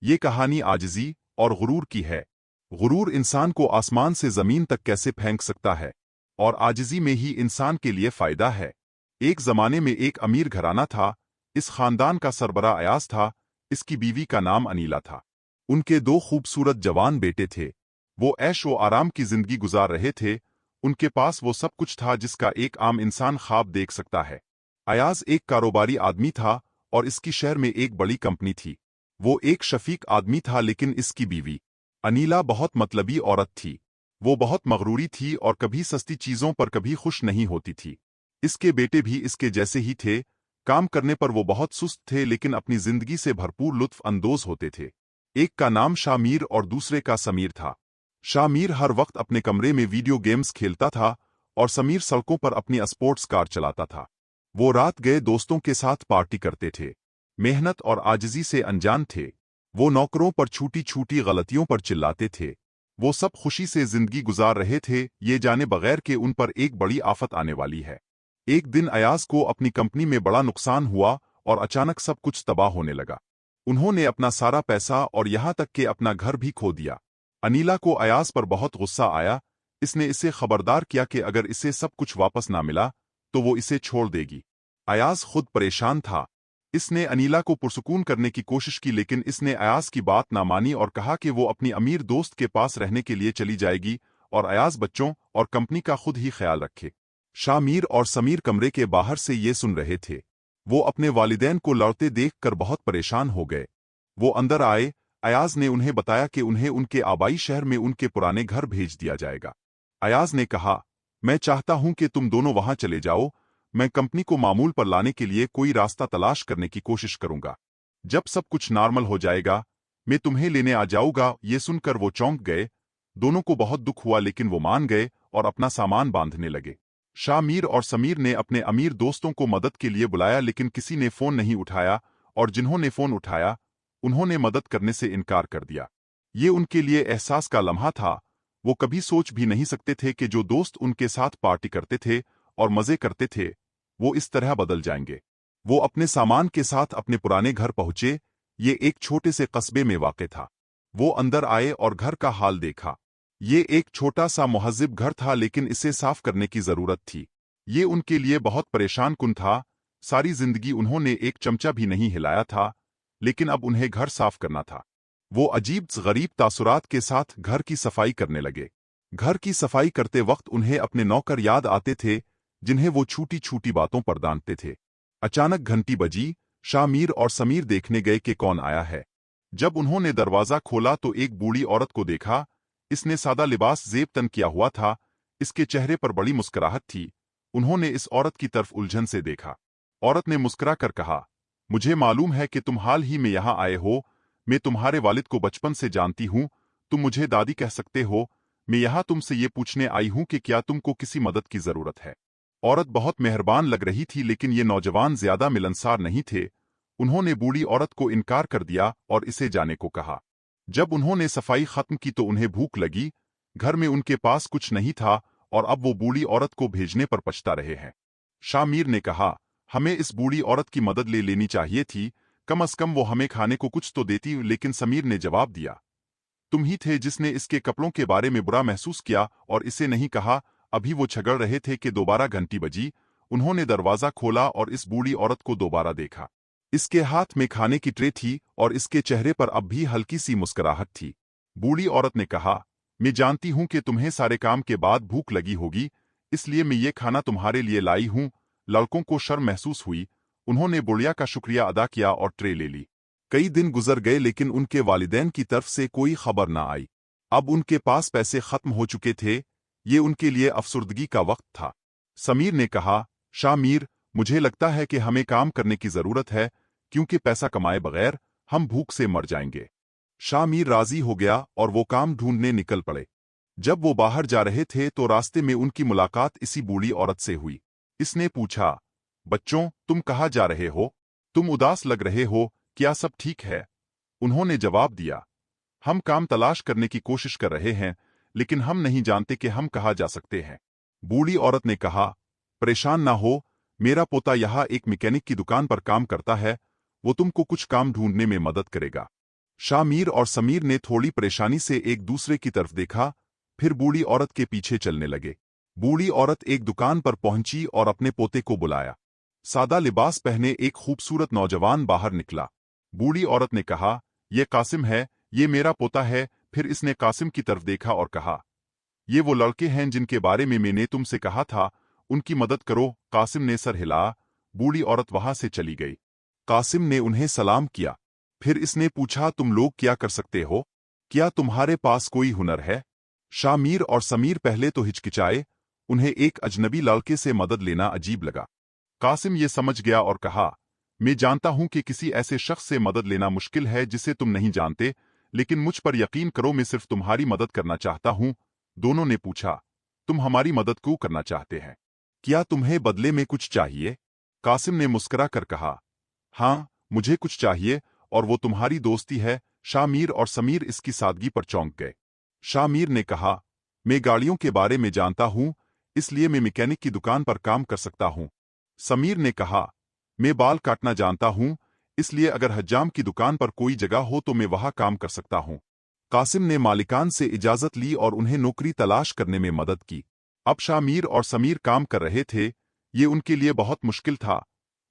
ये कहानी आजिज़ी और गुरूर की है। गुरूर इंसान को आसमान से ज़मीन तक कैसे फेंक सकता है, और आजिज़ी में ही इंसान के लिए फ़ायदा है। एक ज़माने में एक अमीर घराना था। इस ख़ानदान का सरबरा अयाज था। इसकी बीवी का नाम अनीला था। उनके दो खूबसूरत जवान बेटे थे। वो ऐश व आराम की ज़िंदगी गुजार रहे थे। उनके पास वो सब कुछ था जिसका एक आम इंसान ख्वाब देख सकता है। अयाज एक कारोबारी आदमी था और इसकी शहर में एक बड़ी कंपनी थी। वो एक शफीक आदमी था, लेकिन इसकी बीवी अनीला बहुत मतलबी औरत थी। वो बहुत मगरूरी थी और कभी सस्ती चीज़ों पर कभी खुश नहीं होती थी। इसके बेटे भी इसके जैसे ही थे। काम करने पर वो बहुत सुस्त थे, लेकिन अपनी जिंदगी से भरपूर लुत्फ अंदोज होते थे। एक का नाम शामीर और दूसरे का समीर था। शामीर हर वक्त अपने कमरे में वीडियो गेम्स खेलता था और समीर सड़कों पर अपनी स्पोर्ट्स कार चलाता था। वो रात गए दोस्तों के साथ पार्टी करते थे। मेहनत और आजिज़ी से अनजान थे। वो नौकरों पर छूटी छूटी गलतियों पर चिल्लाते थे। वो सब खुशी से जिंदगी गुजार रहे थे, ये जाने बगैर कि उन पर एक बड़ी आफत आने वाली है। एक दिन अयाज को अपनी कंपनी में बड़ा नुकसान हुआ और अचानक सब कुछ तबाह होने लगा। उन्होंने अपना सारा पैसा और यहाँ तक कि अपना घर भी खो दिया। अनीला को अयाज पर बहुत गुस्सा आया। इसने इसे खबरदार किया कि अगर इसे सब कुछ वापस ना मिला तो वो इसे छोड़ देगी। अयाज खुद परेशान था। इसने अनीला को पुरसुकून करने की कोशिश की, लेकिन इसने अयाज की बात ना मानी और कहा कि वो अपनी अमीर दोस्त के पास रहने के लिए चली जाएगी और अयाज बच्चों और कंपनी का खुद ही ख्याल रखे। शामीर और समीर कमरे के बाहर से ये सुन रहे थे। वो अपने वालिदैन को लड़ते देखकर बहुत परेशान हो गए। वो अंदर आए। अयाज ने उन्हें बताया कि उन्हें उनके आबाई शहर में उनके पुराने घर भेज दिया जाएगा। अयाज ने कहा, मैं चाहता हूं कि तुम दोनों वहां चले जाओ। मैं कंपनी को मामूल पर लाने के लिए कोई रास्ता तलाश करने की कोशिश करूंगा। जब सब कुछ नॉर्मल हो जाएगा मैं तुम्हें लेने आ जाऊंगा। ये सुनकर वो चौंक गए। दोनों को बहुत दुख हुआ, लेकिन वो मान गए और अपना सामान बांधने लगे। शामीर और समीर ने अपने अमीर दोस्तों को मदद के लिए बुलाया, लेकिन किसी ने फोन नहीं उठाया, और जिन्होंने फोन उठाया उन्होंने मदद करने से इनकार कर दिया। ये उनके लिए एहसास का लम्हा था। वो कभी सोच भी नहीं सकते थे कि जो दोस्त उनके साथ पार्टी करते थे और मजे करते थे वो इस तरह बदल जाएंगे। वो अपने सामान के साथ अपने पुराने घर पहुंचे। ये एक छोटे से कस्बे में वाक़ था। वो अंदर आए और घर का हाल देखा। ये एक छोटा सा मुहज़्ज़ब घर था, लेकिन इसे साफ करने की जरूरत थी। ये उनके लिए बहुत परेशान कुन था। सारी जिंदगी उन्होंने एक चमचा भी नहीं हिलाया था, लेकिन अब उन्हें घर साफ करना था। वो अजीब गरीब तासुरात के साथ घर की सफाई करने लगे। घर की सफाई करते वक्त उन्हें अपने नौकर याद आते थे, जिन्हें वो छूटी छूटी बातों पर डांटते थे। अचानक घंटी बजी। शामीर और समीर देखने गए कि कौन आया है। जब उन्होंने दरवाजा खोला तो एक बूढ़ी औरत को देखा। इसने सादा लिबास जेब तन किया हुआ था। इसके चेहरे पर बड़ी मुस्कुराहट थी। उन्होंने इस औरत की तरफ उलझन से देखा। औरत ने मुस्कुरा कर कहा, मुझे मालूम है कि तुम हाल ही में यहाँ आए हो। मैं तुम्हारे वालिद को बचपन से जानती हूँ। तुम मुझे दादी कह सकते हो। मैं यहाँ तुमसे ये पूछने आई हूँ कि क्या तुमको किसी मदद की जरूरत है। औरत बहुत मेहरबान लग रही थी, लेकिन ये नौजवान ज्यादा मिलनसार नहीं थे। उन्होंने बूढ़ी औरत को इनकार कर दिया और इसे जाने को कहा। जब उन्होंने सफाई खत्म की तो उन्हें भूख लगी। घर में उनके पास कुछ नहीं था और अब वो बूढ़ी औरत को भेजने पर पछता रहे हैं। शामीर ने कहा, हमें इस बूढ़ी औरत की मदद ले लेनी चाहिए थी। कम अज कम वो हमें खाने को कुछ तो देती। लेकिन समीर ने जवाब दिया, तुम ही थे जिसने इसके कपड़ों के बारे में बुरा महसूस किया और इसे नहीं कहा। अभी वो झगड़ रहे थे कि दोबारा घंटी बजी। उन्होंने दरवाजा खोला और इस बूढ़ी औरत को दोबारा देखा। इसके हाथ में खाने की ट्रे थी और इसके चेहरे पर अब भी हल्की सी मुस्कुराहट थी। बूढ़ी औरत ने कहा, मैं जानती हूं कि तुम्हें सारे काम के बाद भूख लगी होगी, इसलिए मैं ये खाना तुम्हारे लिए लाई हूं। लड़कों को शर्म महसूस हुई। उन्होंने बुढ़िया का शुक्रिया अदा किया और ट्रे ले ली। कई दिन गुजर गए, लेकिन उनके वालिदैन की तरफ से कोई खबर ना आई। अब उनके पास पैसे खत्म हो चुके थे। ये उनके लिए अफसुर्दगी का वक्त था। समीर ने कहा, शामीर, मुझे लगता है कि हमें काम करने की जरूरत है, क्योंकि पैसा कमाए बगैर हम भूख से मर जाएंगे। शामीर राजी हो गया और वो काम ढूंढने निकल पड़े। जब वो बाहर जा रहे थे तो रास्ते में उनकी मुलाकात इसी बूढ़ी औरत से हुई। इसने पूछा, बच्चों, तुम कहाँ जा रहे हो? तुम उदास लग रहे हो, क्या सब ठीक है? उन्होंने जवाब दिया, हम काम तलाश करने की कोशिश कर रहे हैं, लेकिन हम नहीं जानते कि हम कहाँ जा सकते हैं। बूढ़ी औरत ने कहा, परेशान ना हो, मेरा पोता यहाँ एक मैकेनिक की दुकान पर काम करता है। वो तुमको कुछ काम ढूंढने में मदद करेगा। शाह मीर और समीर ने थोड़ी परेशानी से एक दूसरे की तरफ देखा, फिर बूढ़ी औरत के पीछे चलने लगे। बूढ़ी औरत एक दुकान पर पहुंची और अपने पोते को बुलाया। सादा लिबास पहने एक खूबसूरत नौजवान बाहर निकला। बूढ़ी औरत ने कहा, "ये कासिम है, ये मेरा पोता है।" फिर इसने कासिम की तरफ देखा और कहा, "ये वो लड़के हैं जिनके बारे में मैंने तुमसे कहा था, उनकी मदद करो।" कासिम ने सर हिलाया। बूढ़ी औरत वहां से चली गई। कासिम ने उन्हें सलाम किया। फिर इसने पूछा, "तुम लोग क्या कर सकते हो? क्या तुम्हारे पास कोई हुनर है?" शाह मीर और समीर पहले तो हिचकिचाए, उन्हें एक अजनबी लड़के से मदद लेना अजीब लगा। कासिम ये समझ गया और कहा, "मैं जानता हूं कि किसी ऐसे शख्स से मदद लेना मुश्किल है जिसे तुम नहीं जानते, लेकिन मुझ पर यकीन करो, मैं सिर्फ तुम्हारी मदद करना चाहता हूं।" दोनों ने पूछा, "तुम हमारी मदद क्यों करना चाहते हैं? क्या तुम्हें बदले में कुछ चाहिए?" कासिम ने मुस्कुरा कर कहा, "हाँ, मुझे कुछ चाहिए, और वो तुम्हारी दोस्ती है।" शाह मीर और समीर इसकी सादगी पर चौंक गए। शाह मीर ने कहा, "मैं गाड़ियों के बारे में जानता हूं, इसलिए मैं मैकेनिक की दुकान पर काम कर सकता हूं।" समीर ने कहा, "मैं बाल काटना जानता हूं, इसलिए अगर हज्जाम की दुकान पर कोई जगह हो तो मैं वहां काम कर सकता हूं।" कासिम ने मालिकान से इजाजत ली और उन्हें नौकरी तलाश करने में मदद की। अब शाह मीर और समीर काम कर रहे थे। ये उनके लिए बहुत मुश्किल था।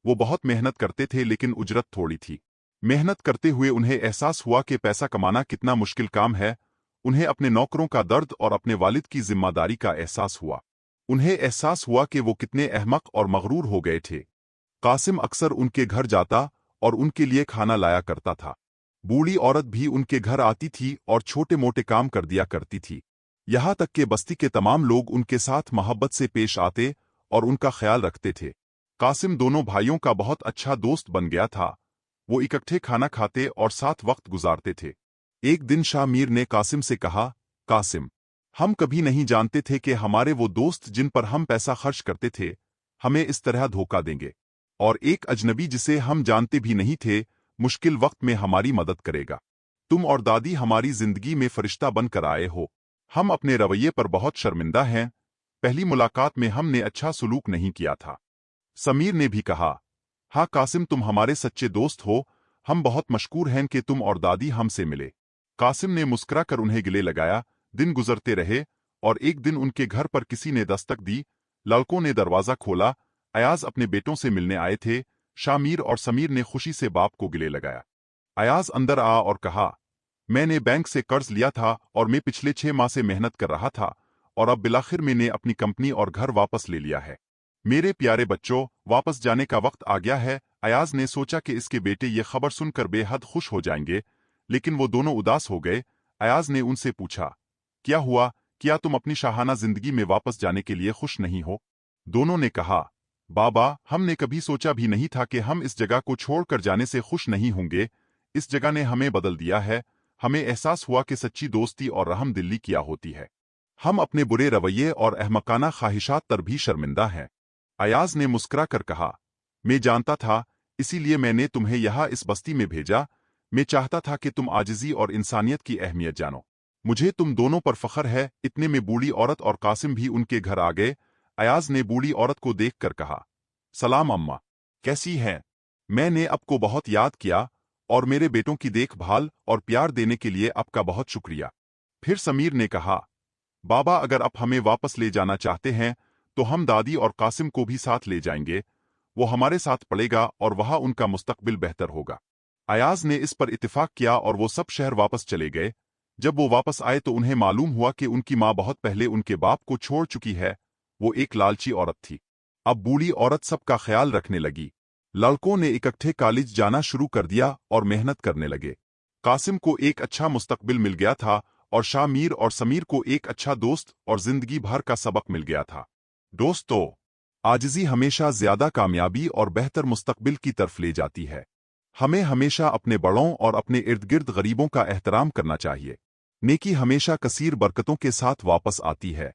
वो बहुत मेहनत करते थे, लेकिन उजरत थोड़ी थी। मेहनत करते हुए उन्हें एहसास हुआ कि पैसा कमाना कितना मुश्किल काम है। उन्हें अपने नौकरों का दर्द और अपने वालिद की जिम्मेदारी का एहसास हुआ। उन्हें एहसास हुआ कि वो कितने अहमक और मगरूर हो गए थे। कासिम अक्सर उनके घर जाता और उनके लिए खाना लाया करता था। बूढ़ी औरत भी उनके घर आती थी और छोटे मोटे काम कर दिया करती थी। यहाँ तक कि बस्ती के तमाम लोग उनके साथ मोहब्बत से पेश आते और उनका ख्याल रखते थे। कासिम दोनों भाइयों का बहुत अच्छा दोस्त बन गया था। वो इकट्ठे खाना खाते और साथ वक्त गुजारते थे। एक दिन शाह मीर ने कासिम से कहा, "कासिम, हम कभी नहीं जानते थे कि हमारे वो दोस्त जिन पर हम पैसा खर्च करते थे, हमें इस तरह धोखा देंगे। और एक अजनबी जिसे हम जानते भी नहीं थे, मुश्किल वक्त में हमारी मदद करेगा। तुम और दादी हमारी जिंदगी में फरिश्ता बनकर आए हो। हम अपने रवैये पर बहुत शर्मिंदा हैं। पहली मुलाकात में हमने अच्छा सलूक नहीं किया था।" समीर ने भी कहा, "हाँ कासिम, तुम हमारे सच्चे दोस्त हो। हम बहुत मशकूर हैं कि तुम और दादी हमसे मिले।" कासिम ने मुस्कुरा कर उन्हें गले लगाया। दिन गुजरते रहे और एक दिन उनके घर पर किसी ने दस्तक दी। लड़कों ने दरवाजा खोला। अयाज अपने बेटों से मिलने आए थे। शाह मीर और समीर ने खुशी से बाप को गले लगाया। अयाज अंदर आया और कहा, "मैंने बैंक से कर्ज लिया था और मैं पिछले 6 माह से मेहनत कर रहा था, और अब बिलाखिर मैंने अपनी कंपनी और घर वापस ले लिया है। मेरे प्यारे बच्चों, वापस जाने का वक्त आ गया है।" अयाज ने सोचा कि इसके बेटे ये खबर सुनकर बेहद खुश हो जाएंगे, लेकिन वो दोनों उदास हो गए। अयाज ने उनसे पूछा, "क्या हुआ? क्या तुम अपनी शाहाना जिंदगी में वापस जाने के लिए खुश नहीं हो?" दोनों ने कहा, "बाबा, हमने कभी सोचा भी नहीं था कि हम इस जगह को छोड़कर जाने से खुश नहीं होंगे। इस जगह ने हमें बदल दिया है। हमें एहसास हुआ कि सच्ची दोस्ती और रहम दिली क्या होती है। हम अपने बुरे रवैये और अहमकाना ख्वाहिशात पर भी शर्मिंदा हैं।" अयाज ने मुस्कुरा कर कहा, "मैं जानता था, इसीलिए मैंने तुम्हें यहाँ इस बस्ती में भेजा। मैं चाहता था कि तुम आजिज़ी और इंसानियत की अहमियत जानो। मुझे तुम दोनों पर फख्र है।" इतने में बूढ़ी औरत और कासिम भी उनके घर आ गए। अयाज ने बूढ़ी औरत को देखकर कहा, "सलाम अम्मा, कैसी हैं? मैंने आपको बहुत याद किया और मेरे बेटों की देखभाल और प्यार देने के लिए आपका बहुत शुक्रिया।" फिर समीर ने कहा, "बाबा, अगर आप हमें वापस ले जाना चाहते हैं तो हम दादी और कासिम को भी साथ ले जाएंगे। वो हमारे साथ पढ़ेगा और वहां उनका मुस्तकबिल बेहतर होगा।" अयाज ने इस पर इत्तेफाक किया और वो सब शहर वापस चले गए। जब वो वापस आए तो उन्हें मालूम हुआ कि उनकी माँ बहुत पहले उनके बाप को छोड़ चुकी है। वो एक लालची औरत थी। अब बूढ़ी औरत सबका ख्याल रखने लगी। लड़कों ने इकट्ठे कॉलेज जाना शुरू कर दिया और मेहनत करने लगे। कासिम को एक अच्छा मुस्तकबिल मिल गया था और शाह मीर और समीर को एक अच्छा दोस्त और जिंदगी भर का सबक मिल गया था। दोस्तों, आजिज़ी हमेशा ज्यादा कामयाबी और बेहतर मुस्तकबिल की तरफ ले जाती है। हमें हमेशा अपने बड़ों और अपने इर्द गिर्द गरीबों का एहतराम करना चाहिए। नेकी हमेशा कसीर बरकतों के साथ वापस आती है।